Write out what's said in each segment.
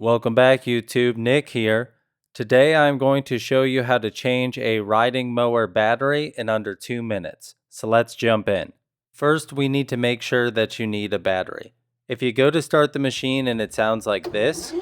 Welcome back, YouTube. Nick here. Today I'm going to show you how to change a riding mower battery in under 2 minutes. So let's jump in. First, we need to make sure that you need a battery. If you go to start the machine and it sounds like this,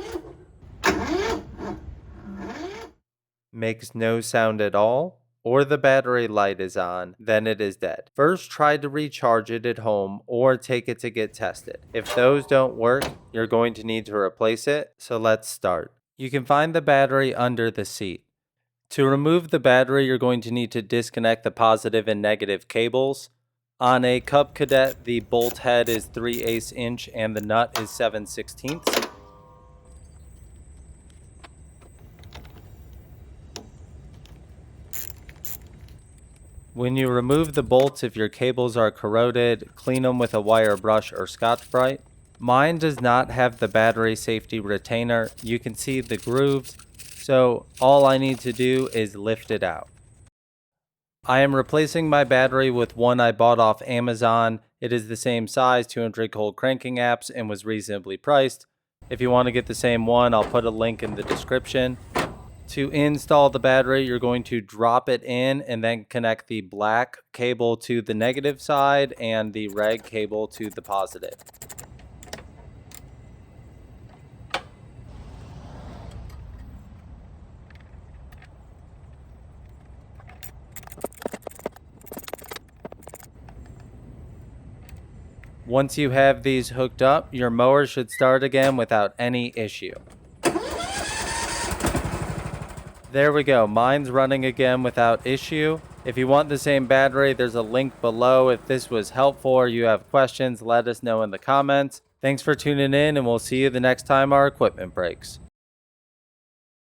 makes no sound at all, or the battery light is on, then it is dead. First, try to recharge it at home or take it to get tested. If those don't work, you're going to need to replace it, so let's start. You can find the battery under the seat. To remove the battery, you're going to need to disconnect the positive and negative cables. On a Cub Cadet, the bolt head is 3/8 inch and the nut is 7/16. When you remove the bolts, if your cables are corroded, clean them with a wire brush or Scotch-Brite. Mine does not have the battery safety retainer. You can see the grooves, so all I need to do is lift it out. I am replacing my battery with one I bought off Amazon. It is the same size, 200-volt cranking apps, and was reasonably priced. If you want to get the same one, I'll put a link in the description. To install the battery, you're going to drop it in and then connect the black cable to the negative side and the red cable to the positive. Once you have these hooked up, your mower should start again without any issue. There we go, mine's running again without issue. If you want the same battery, there's a link below. If this was helpful or you have questions, let us know in the comments. Thanks for tuning in, and we'll see you the next time our equipment breaks.